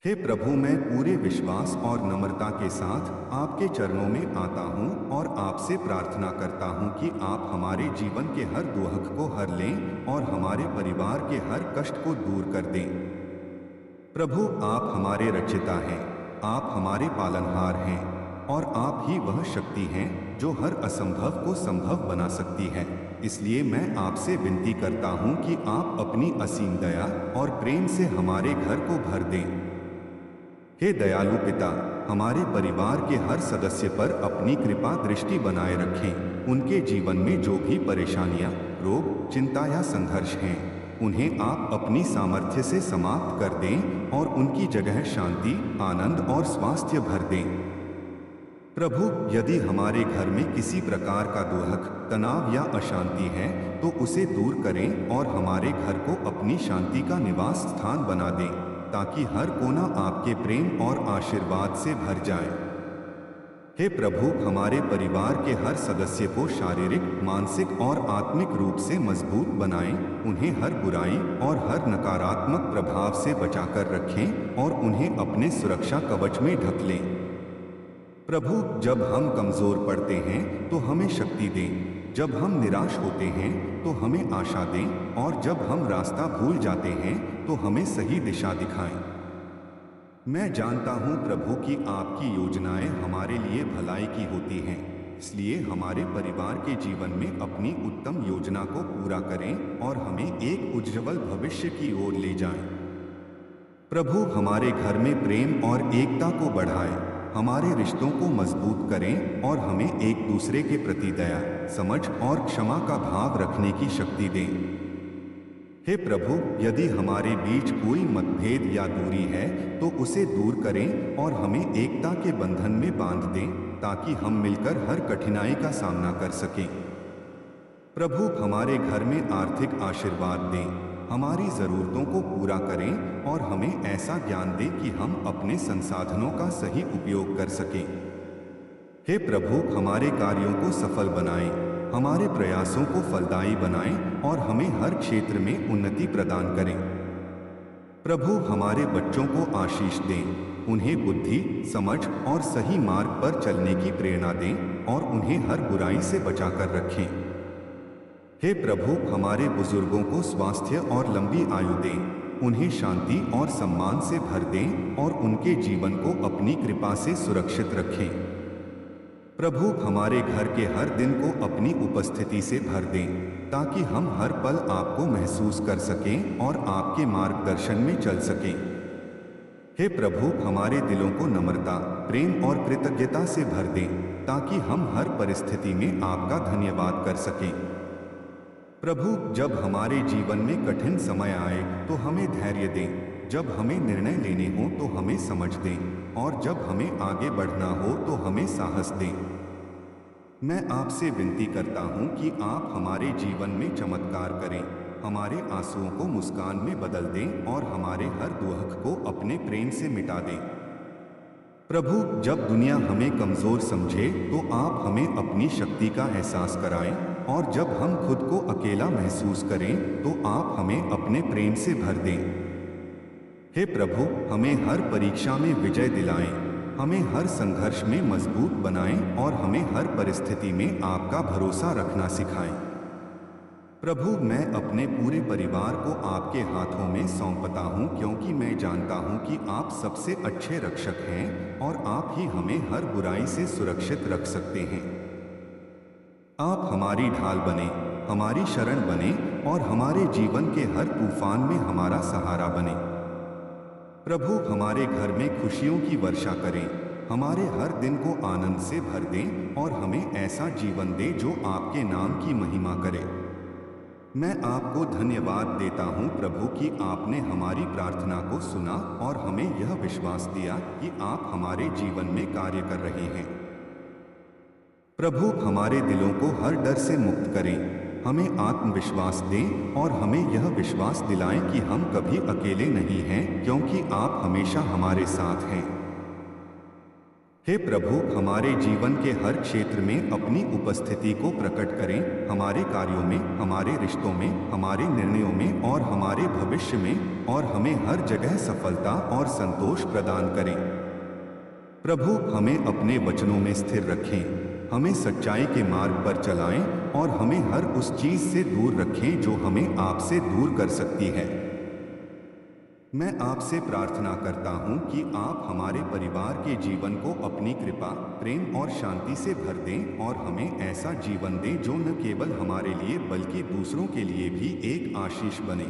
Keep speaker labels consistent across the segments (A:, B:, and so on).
A: हे प्रभु, मैं पूरे विश्वास और नम्रता के साथ आपके चरणों में आता हूँ और आपसे प्रार्थना करता हूँ कि आप हमारे जीवन के हर दुख को हर लें और हमारे परिवार के हर कष्ट को दूर कर दें। प्रभु, आप हमारे रक्षिता हैं, आप हमारे पालनहार हैं और आप ही वह शक्ति हैं जो हर असंभव को संभव बना सकती है। इसलिए मैं आपसे विनती करता हूँ कि आप अपनी असीम दया और प्रेम से हमारे घर को भर दें। हे दयालु पिता, हमारे परिवार के हर सदस्य पर अपनी कृपा दृष्टि बनाए रखें। उनके जीवन में जो भी परेशानियां, रोग, चिंता या संघर्ष हैं, उन्हें आप अपनी सामर्थ्य से समाप्त कर दें और उनकी जगह शांति, आनंद और स्वास्थ्य भर दें। प्रभु, यदि हमारे घर में किसी प्रकार का दुख, तनाव या अशांति है तो उसे दूर करें और हमारे घर को अपनी शांति का निवास स्थान बना दें, ताकि हर कोना आपके प्रेम और आशीर्वाद से भर जाए। हे प्रभु, हमारे परिवार के हर सदस्य को शारीरिक, मानसिक और आत्मिक रूप से मजबूत बनाएं, उन्हें हर बुराई और हर नकारात्मक प्रभाव से बचाकर रखें और उन्हें अपने सुरक्षा कवच में ढक लें। प्रभु, जब हम कमजोर पड़ते हैं तो हमें शक्ति दें, जब हम निराश होते हैं तो हमें आशा दें और जब हम रास्ता भूल जाते हैं तो हमें सही दिशा दिखाएं। मैं जानता हूं प्रभु कि आपकी योजनाएं हमारे लिए भलाई की होती हैं, इसलिए हमारे परिवार के जीवन में अपनी उत्तम योजना को पूरा करें और हमें एक उज्ज्वल भविष्य की ओर ले जाएं। प्रभु, हमारे घर में प्रेम और एकता को बढ़ाएं, हमारे रिश्तों को मजबूत करें और हमें एक दूसरे के प्रति दया, समझ और क्षमा का भाव रखने की शक्ति दें। हे प्रभु, यदि हमारे बीच कोई मतभेद या दूरी है तो उसे दूर करें और हमें एकता के बंधन में बांध दें, ताकि हम मिलकर हर कठिनाई का सामना कर सकें। प्रभु, हमारे घर में आर्थिक आशीर्वाद दें, हमारी ज़रूरतों को पूरा करें और हमें ऐसा ज्ञान दें कि हम अपने संसाधनों का सही उपयोग कर सकें। हे प्रभु, हमारे कार्यों को सफल बनाएं, हमारे प्रयासों को फलदायी बनाएं और हमें हर क्षेत्र में उन्नति प्रदान करें। प्रभु, हमारे बच्चों को आशीष दें, उन्हें बुद्धि, समझ और सही मार्ग पर चलने की प्रेरणा दें और उन्हें हर बुराई से बचाकर रखें। हे प्रभु, हमारे बुजुर्गों को स्वास्थ्य और लंबी आयु दें, उन्हें शांति और सम्मान से भर दें और उनके जीवन को अपनी कृपा से सुरक्षित रखें। प्रभु, हमारे घर के हर दिन को अपनी उपस्थिति से भर दें, ताकि हम हर पल आपको महसूस कर सकें और आपके मार्गदर्शन में चल सकें। हे प्रभु, हमारे दिलों को नम्रता, प्रेम और कृतज्ञता से भर दें, ताकि हम हर परिस्थिति में आपका धन्यवाद कर सकें। प्रभु, जब हमारे जीवन में कठिन समय आए तो हमें धैर्य दें, जब हमें निर्णय लेने हो तो हमें समझ दें और जब हमें आगे बढ़ना हो तो हमें साहस दें। मैं आपसे विनती करता हूं कि आप हमारे जीवन में चमत्कार करें, हमारे आंसुओं को मुस्कान में बदल दें और हमारे हर दुख को अपने प्रेम से मिटा दें। प्रभु, जब दुनिया हमें कमजोर समझे तो आप हमें अपनी शक्ति का एहसास कराएं और जब हम खुद को अकेला महसूस करें तो आप हमें अपने प्रेम से भर दें। हे प्रभु, हमें हर परीक्षा में विजय दिलाएं, हमें हर संघर्ष में मजबूत बनाएं और हमें हर परिस्थिति में आपका भरोसा रखना सिखाएं। प्रभु, मैं अपने पूरे परिवार को आपके हाथों में सौंपता हूं, क्योंकि मैं जानता हूं कि आप सबसे अच्छे रक्षक हैं और आप ही हमें हर बुराई से सुरक्षित रख सकते हैं। आप हमारी ढाल बने, हमारी शरण बने और हमारे जीवन के हर तूफान में हमारा सहारा बने। प्रभु, हमारे घर में खुशियों की वर्षा करें, हमारे हर दिन को आनंद से भर दें और हमें ऐसा जीवन दें जो आपके नाम की महिमा करे। मैं आपको धन्यवाद देता हूं प्रभु कि आपने हमारी प्रार्थना को सुना और हमें यह विश्वास दिया कि आप हमारे जीवन में कार्य कर रहे हैं। प्रभु, हमारे दिलों को हर डर से मुक्त करें, हमें आत्मविश्वास दें और हमें यह विश्वास दिलाएं कि हम कभी अकेले नहीं हैं, क्योंकि आप हमेशा हमारे साथ हैं। हे प्रभु, हमारे जीवन के हर क्षेत्र में अपनी उपस्थिति को प्रकट करें, हमारे कार्यों में, हमारे रिश्तों में, हमारे निर्णयों में और हमारे भविष्य में, और हमें हर जगह सफलता और संतोष प्रदान करें। प्रभु, हमें अपने वचनों में स्थिर रखें, हमें सच्चाई के मार्ग पर चलाएं और हमें हर उस चीज से दूर रखें जो हमें आपसे दूर कर सकती है। मैं आपसे प्रार्थना करता हूं कि आप हमारे परिवार के जीवन को अपनी कृपा, प्रेम और शांति से भर दें और हमें ऐसा जीवन दें जो न केवल हमारे लिए बल्कि दूसरों के लिए भी एक आशीष बने।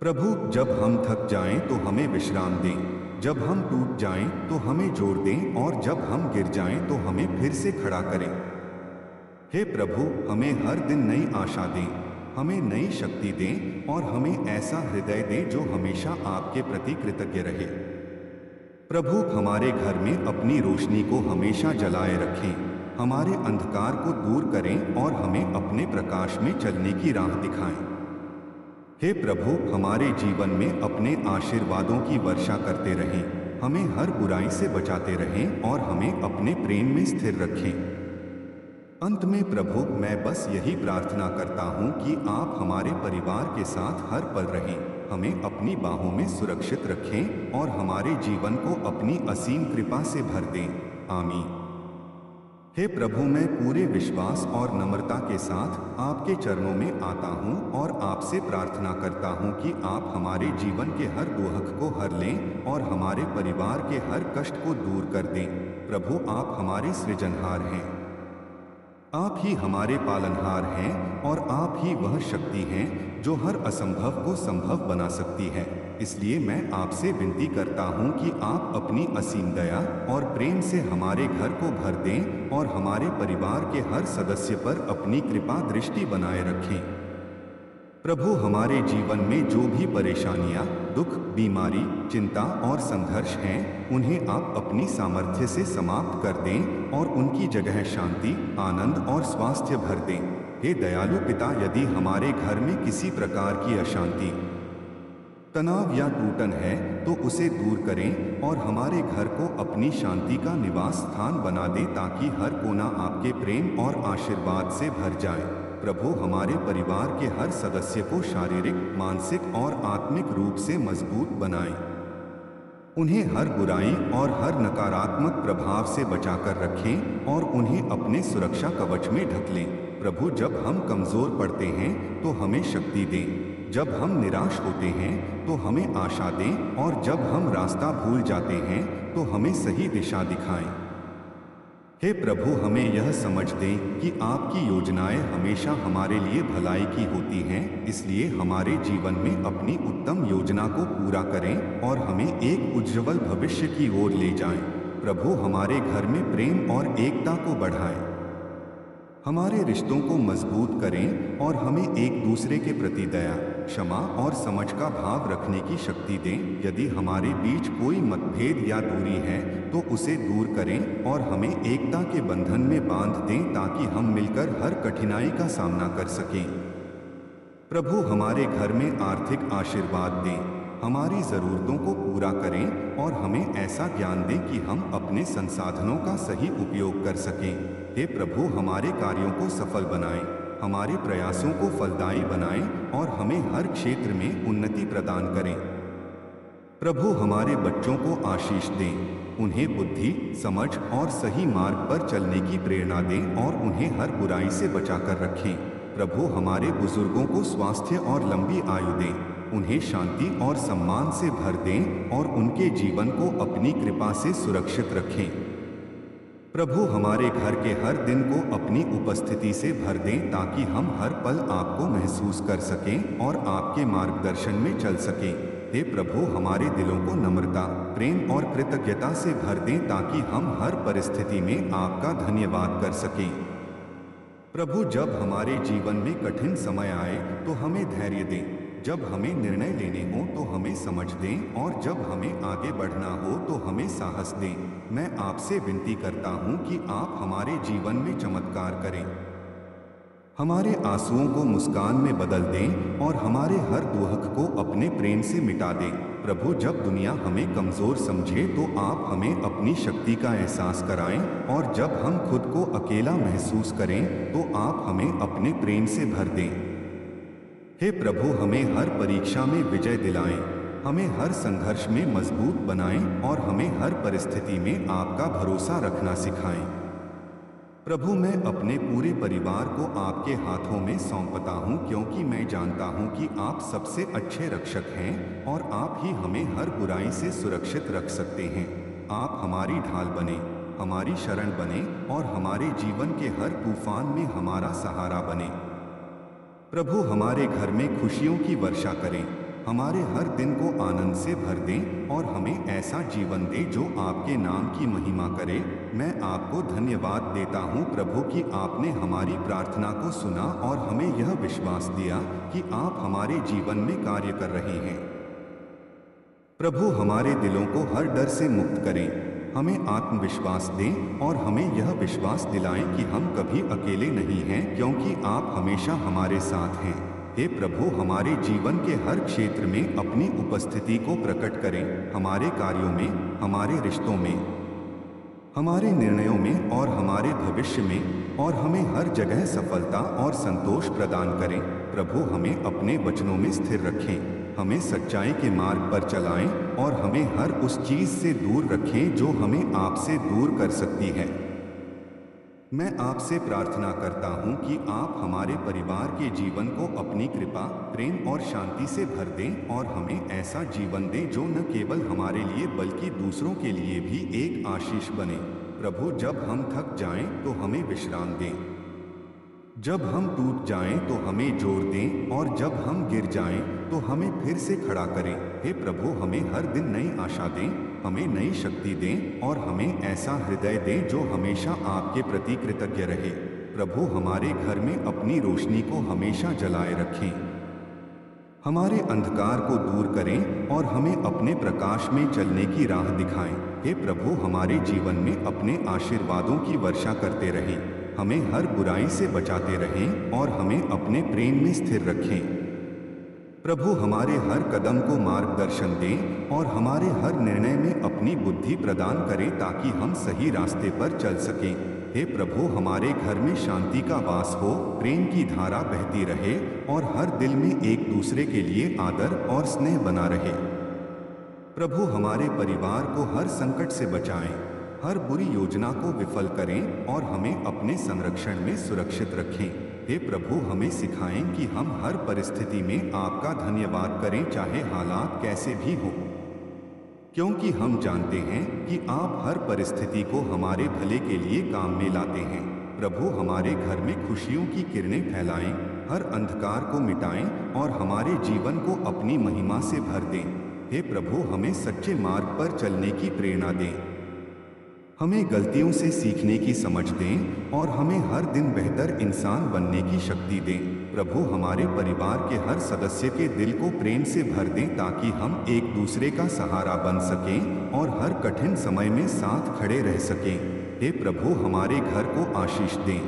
A: प्रभु, जब हम थक जाएं तो हमें विश्राम दें, जब हम टूट जाएं तो हमें जोड़ दें और जब हम गिर जाएं तो हमें फिर से खड़ा करें। हे प्रभु, हमें हर दिन नई आशा दें, हमें नई शक्ति दें और हमें ऐसा हृदय दें जो हमेशा आपके प्रति कृतज्ञ रहे। प्रभु, हमारे घर में अपनी रोशनी को हमेशा जलाए रखें, हमारे अंधकार को दूर करें और हमें अपने प्रकाश में चलने की राह दिखाएं। हे प्रभु, हमारे जीवन में अपने आशीर्वादों की वर्षा करते रहें, हमें हर बुराई से बचाते रहें और हमें अपने प्रेम में स्थिर रखें। अंत में प्रभु, मैं बस यही प्रार्थना करता हूं कि आप हमारे परिवार के साथ हर पल रहें, हमें अपनी बाहों में सुरक्षित रखें और हमारे जीवन को अपनी असीम कृपा से भर दें। आमीन। हे प्रभु, मैं पूरे विश्वास और नम्रता के साथ आपके चरणों में आता हूं और आपसे प्रार्थना करता हूं कि आप हमारे जीवन के हर दुख को हर लें और हमारे परिवार के हर कष्ट को दूर कर दें। प्रभु, आप हमारे सृजनहार हैं, आप ही हमारे पालनहार हैं और आप ही वह शक्ति हैं जो हर असंभव को संभव बना सकती है। इसलिए मैं आपसे विनती करता हूं कि आप अपनी असीम दया और प्रेम से हमारे घर को भर दें और हमारे परिवार के हर सदस्य पर अपनी कृपा दृष्टि बनाए रखें। प्रभु, हमारे जीवन में जो भी परेशानियां, दुख, बीमारी, चिंता और संघर्ष हैं, उन्हें आप अपनी सामर्थ्य से समाप्त कर दें और उनकी जगह शांति, आनंद और स्वास्थ्य भर दें। हे दयालु पिता, यदि हमारे घर में किसी प्रकार की अशांति, तनाव या टूटन है तो उसे दूर करें और हमारे घर को अपनी शांति का निवास स्थान बना दें ताकि हर कोना आपके प्रेम और आशीर्वाद से भर जाए। प्रभु, हमारे परिवार के हर सदस्य को शारीरिक, मानसिक और आत्मिक रूप से मजबूत बनाएं। उन्हें हर बुराई और हर नकारात्मक प्रभाव से बचाकर रखें और उन्हें अपने सुरक्षा कवच में ढक लें। प्रभु, जब हम कमजोर पड़ते हैं तो हमें शक्ति दें, जब हम निराश होते हैं तो हमें आशा दें और जब हम रास्ता भूल जाते हैं तो हमें सही दिशा दिखाएं। हे प्रभु, हमें यह समझ दें कि आपकी योजनाएं हमेशा हमारे लिए भलाई की होती हैं, इसलिए हमारे जीवन में अपनी उत्तम योजना को पूरा करें और हमें एक उज्ज्वल भविष्य की ओर ले जाएं। प्रभु, हमारे घर में प्रेम और एकता को बढ़ाएं, हमारे रिश्तों को मजबूत करें और हमें एक दूसरे के प्रति दया, क्षमा और समझ का भाव रखने की शक्ति दें। यदि हमारे बीच कोई मतभेद या दूरी है तो उसे दूर करें और हमें एकता के बंधन में बांध दें ताकि हम मिलकर हर कठिनाई का सामना कर सकें। प्रभु, हमारे घर में आर्थिक आशीर्वाद दें, हमारी ज़रूरतों को पूरा करें और हमें ऐसा ज्ञान दें कि हम अपने संसाधनों का सही उपयोग कर सकें। हे प्रभु, हमारे कार्यों को सफल बनाएं, हमारे प्रयासों को फलदायी बनाएं और हमें हर क्षेत्र में उन्नति प्रदान करें। प्रभु, हमारे बच्चों को आशीष दें, उन्हें बुद्धि, समझ और सही मार्ग पर चलने की प्रेरणा दें और उन्हें हर बुराई से बचाकर रखें। प्रभु, हमारे बुजुर्गों को स्वास्थ्य और लंबी आयु दें, उन्हें शांति और सम्मान से भर दें और उनके जीवन को अपनी कृपा से सुरक्षित रखें। प्रभु, हमारे घर के हर दिन को अपनी उपस्थिति से भर दें ताकि हम हर पल आपको महसूस कर सकें और आपके मार्गदर्शन में चल सकें। हे प्रभु, हमारे दिलों को नम्रता, प्रेम और कृतज्ञता से भर दें ताकि हम हर परिस्थिति में आपका धन्यवाद कर सकें। प्रभु, जब हमारे जीवन में कठिन समय आए तो हमें धैर्य दें, जब हमें निर्णय लेने हो तो हमें समझ दें और जब हमें आगे बढ़ना हो तो हमें साहस दें। मैं आपसे विनती करता हूं कि आप हमारे जीवन में चमत्कार करें, हमारे आंसुओं को मुस्कान में बदल दें और हमारे हर दुख को अपने प्रेम से मिटा दें। प्रभु जब दुनिया हमें कमज़ोर समझे तो आप हमें अपनी शक्ति का एहसास कराएं, और जब हम खुद को अकेला महसूस करें तो आप हमें अपने प्रेम से भर दें। हे प्रभु, हमें हर परीक्षा में विजय दिलाएं, हमें हर संघर्ष में मजबूत बनाएं और हमें हर परिस्थिति में आपका भरोसा रखना सिखाएं। प्रभु, मैं अपने पूरे परिवार को आपके हाथों में सौंपता हूँ, क्योंकि मैं जानता हूँ कि आप सबसे अच्छे रक्षक हैं और आप ही हमें हर बुराई से सुरक्षित रख सकते हैं। आप हमारी ढाल बने, हमारी शरण बने और हमारे जीवन के हर तूफान में हमारा सहारा बने। प्रभु, हमारे घर में खुशियों की वर्षा करें, हमारे हर दिन को आनंद से भर दें और हमें ऐसा जीवन दें जो आपके नाम की महिमा करे। मैं आपको धन्यवाद देता हूँ प्रभु कि आपने हमारी प्रार्थना को सुना और हमें यह विश्वास दिया कि आप हमारे जीवन में कार्य कर रहे हैं। प्रभु, हमारे दिलों को हर डर से मुक्त करें, हमें आत्मविश्वास दें और हमें यह विश्वास दिलाएं कि हम कभी अकेले नहीं हैं, क्योंकि आप हमेशा हमारे साथ हैं। हे प्रभु, हमारे जीवन के हर क्षेत्र में अपनी उपस्थिति को प्रकट करें, हमारे कार्यों में, हमारे रिश्तों में, हमारे निर्णयों में और हमारे भविष्य में, और हमें हर जगह सफलता और संतोष प्रदान करें। प्रभु, हमें अपने वचनों में स्थिर रखें, हमें सच्चाई के मार्ग पर चलाएं और हमें हर उस चीज से दूर रखें जो हमें आपसे दूर कर सकती है। मैं आपसे प्रार्थना करता हूं कि आप हमारे परिवार के जीवन को अपनी कृपा, प्रेम और शांति से भर दें और हमें ऐसा जीवन दें जो न केवल हमारे लिए बल्कि दूसरों के लिए भी एक आशीष बने। प्रभु, जब हम थक जाएं तो हमें विश्राम दें, जब हम टूट जाएं तो हमें जोर दें और जब हम गिर जाएं तो हमें फिर से खड़ा करें। हे प्रभु, हमें हर दिन नई आशा दें, हमें नई शक्ति दें और हमें ऐसा हृदय दें जो हमेशा आपके प्रति कृतज्ञ रहे। प्रभु, हमारे घर में अपनी रोशनी को हमेशा जलाए रखें, हमारे अंधकार को दूर करें और हमें अपने प्रकाश में चलने की राह दिखाएं। हे प्रभु, हमारे जीवन में अपने आशीर्वादों की वर्षा करते रहें, हमें हर बुराई से बचाते रहें और हमें अपने प्रेम में स्थिर रखें। प्रभु, हमारे हर कदम को मार्गदर्शन दें और हमारे हर निर्णय में अपनी बुद्धि प्रदान करें ताकि हम सही रास्ते पर चल सकें। हे प्रभु, हमारे घर में शांति का वास हो, प्रेम की धारा बहती रहे और हर दिल में एक दूसरे के लिए आदर और स्नेह बना रहे। प्रभु, हमारे परिवार को हर संकट से बचाएं, हर बुरी योजना को विफल करें और हमें अपने संरक्षण में सुरक्षित रखें। हे प्रभु, हमें सिखाएं कि हम हर परिस्थिति में आपका धन्यवाद करें, चाहे हालात कैसे भी हों, क्योंकि हम जानते हैं कि आप हर परिस्थिति को हमारे भले के लिए काम में लाते हैं। प्रभु, हमारे घर में खुशियों की किरणें फैलाएं, हर अंधकार को मिटाएं और हमारे जीवन को अपनी महिमा से भर दें। हे प्रभु, हमें सच्चे मार्ग पर चलने की प्रेरणा दें, हमें गलतियों से सीखने की समझ दें और हमें हर दिन बेहतर इंसान बनने की शक्ति दें। प्रभु, हमारे परिवार के हर सदस्य के दिल को प्रेम से भर दें ताकि हम एक दूसरे का सहारा बन सकें और हर कठिन समय में साथ खड़े रह सकें। हे प्रभु, हमारे घर को आशीष दें,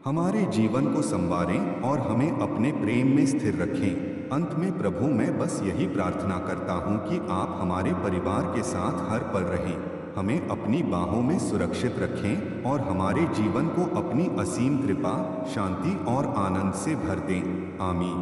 A: हमारे जीवन को संवारें और हमें अपने प्रेम में स्थिर रखें। अंत में प्रभु, मैं बस यही प्रार्थना करता हूँ कि आप हमारे परिवार के साथ हर पल रहें, हमें अपनी बाहों में सुरक्षित रखें और हमारे जीवन को अपनी असीम कृपा, शांति और आनंद से भर दें। आमीन।